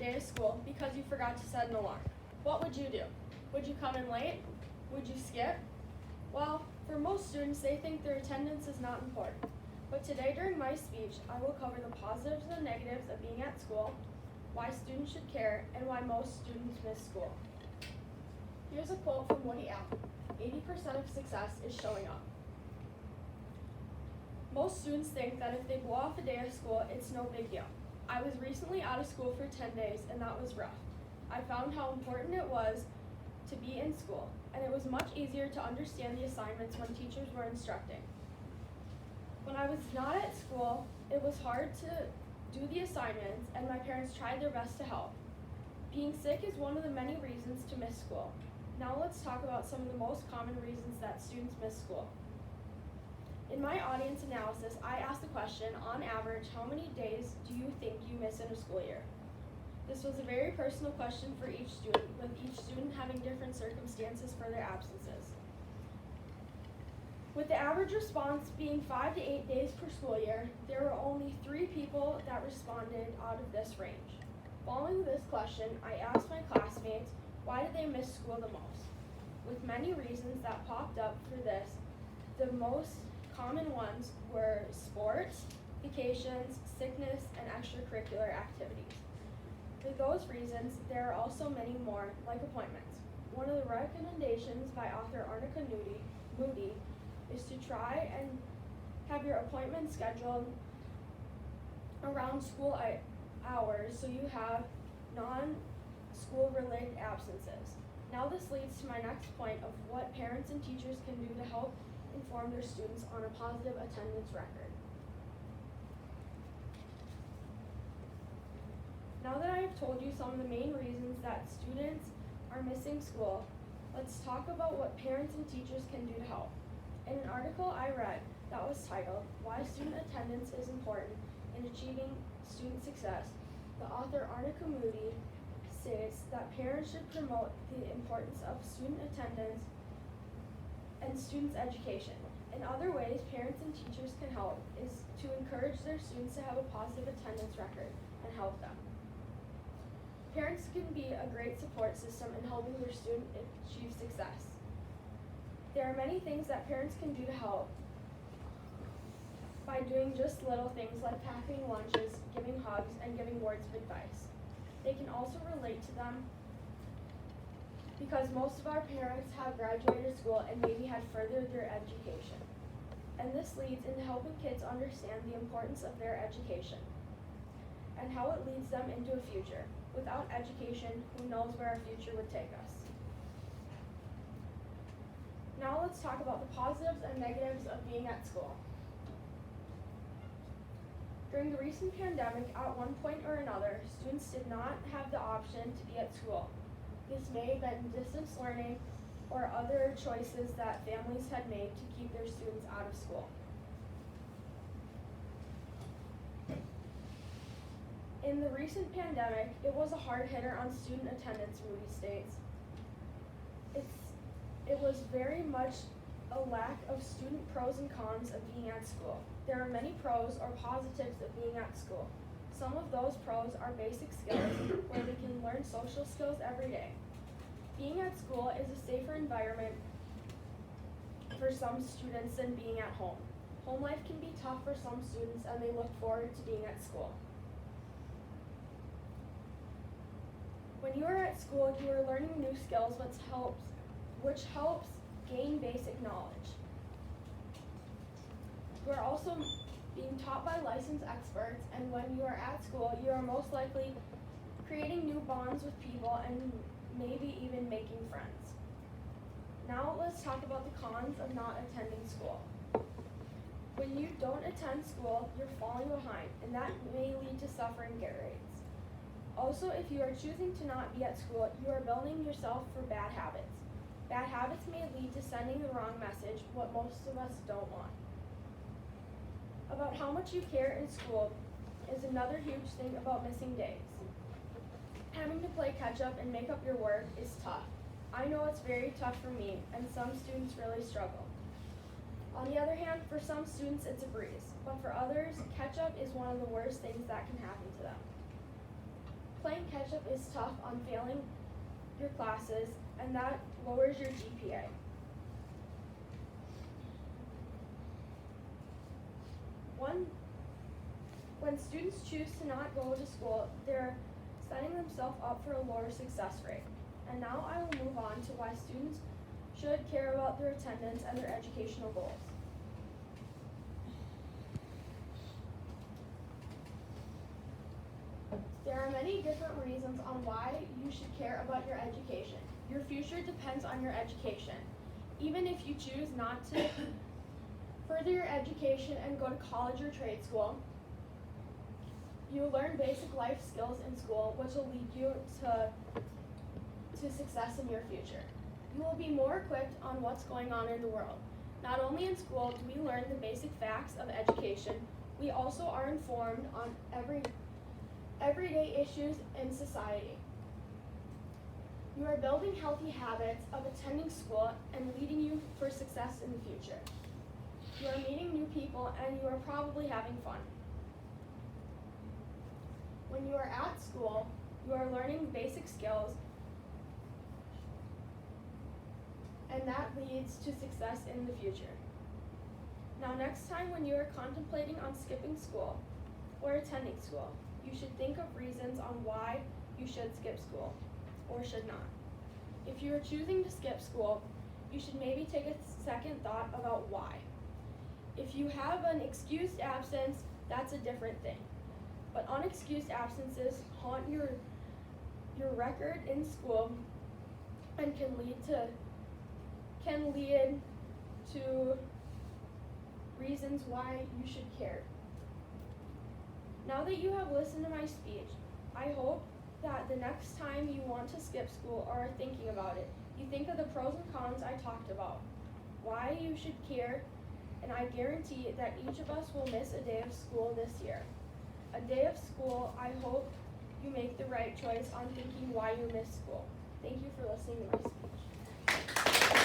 day of school because you forgot to set an alarm. What would you do? Would you come in late? Would you skip? Well, for most students, they think their attendance is not important. But today during my speech, I will cover the positives and negatives of being at school, why students should care, and why most students miss school. Here's a quote from Woody Allen. 80% of success is showing up. Most students think that if they blow off a day of school, it's no big deal. I was recently out of school for 10 days, and that was rough. I found how important it was to be in school, and it was much easier to understand the assignments when teachers were instructing. When I was not at school, it was hard to do the assignments, and my parents tried their best to help. Being sick is one of the many reasons to miss school. Now let's talk about some of the most common reasons that students miss school. In my audience analysis, I asked the question, on average, how many days do you think you miss in a school year? This was a very personal question for each student, with each student having different circumstances for their absences. With the average response being 5 to 8 days per school year, there were only 3 people that responded out of this range. Following this question, I asked my classmates, why did they miss school the most? With many reasons that popped up for this, the most common ones were sports, vacations, sickness, and extracurricular activities. For those reasons, there are also many more, like appointments. One of the recommendations by author Arnica Moody is to try and have your appointments scheduled around school hours so you have non-school related absences. Now this leads to my next point of what parents and teachers can do to help inform their students on a positive attendance record. Now that I have told you some of the main reasons that students are missing school, let's talk about what parents and teachers can do to help. In an article I read that was titled, Why Student Attendance is Important in Achieving Student Success, the author Arnica Moody states that parents should promote the importance of student attendance and students' education. In other ways, parents and teachers can help is to encourage their students to have a positive attendance record and help them. Parents can be a great support system in helping their student achieve success. There are many things that parents can do to help by doing just little things like packing lunches, giving hugs, and giving words of advice. They can also relate to them because most of our parents have graduated school and maybe had furthered their education. And this leads into helping kids understand the importance of their education and how it leads them into a future. Without education, who knows where our future would take us? Now let's talk about the positives and negatives of being at school. During the recent pandemic, at one point or another, students did not have the option to be at school. This may have been distance learning or other choices that families had made to keep their students out of school. In the recent pandemic, it was a hard hitter on student attendance, Moody states. It was very much a lack of student pros and cons of being at school. There are many pros or positives of being at school. Some of those pros are basic skills where they can learn social skills every day. Being at school is a safer environment for some students than being at home. Home life can be tough for some students and they look forward to being at school. When you are at school, you are learning new skills which helps gain basic knowledge. You are also being taught by licensed experts, and when you are at school, you are most likely creating new bonds with people and maybe even making friends. Now let's talk about the cons of not attending school. When you don't attend school, you're falling behind, and that may lead to suffering grades. Also, if you are choosing to not be at school, you are building yourself for bad habits. Bad habits may lead to sending the wrong message, what most of us don't want. About how much you care in school is another huge thing about missing days. Having to play catch up and make up your work is tough. I know it's very tough for me, and some students really struggle. On the other hand, for some students it's a breeze, but for others, catch up is one of the worst things that can happen to them. Playing catch up scholarship is tough on failing your classes, and that lowers your GPA. When students choose to not go to school, they're setting themselves up for a lower success rate. And now I will move on to why students should care about their attendance and their educational goals. There are many different reasons on why you should care about your education. Your future depends on your education. Even if you choose not to further your education and go to college or trade school, you will learn basic life skills in school, which will lead you to success in your future. You will be more equipped on what's going on in the world. Not only in school do we learn the basic facts of education, we also are informed on everyday issues in society. You are building healthy habits of attending school and leading you for success in the future. You are meeting new people and you are probably having fun. When you are at school, you are learning basic skills, and that leads to success in the future. Now, next time when you are contemplating on skipping school or attending school, you should think of reasons on why you should skip school or should not. If you are choosing to skip school, you should maybe take a second thought about why. If you have an excused absence, that's a different thing. But unexcused absences haunt your record in school and can lead to reasons why you should care. Now that you have listened to my speech, I hope that the next time you want to skip school or are thinking about it, you think of the pros and cons I talked about, why you should care, and I guarantee that each of us will miss a day of school this year. A day of school, I hope you make the right choice on thinking why you miss school. Thank you for listening to my speech.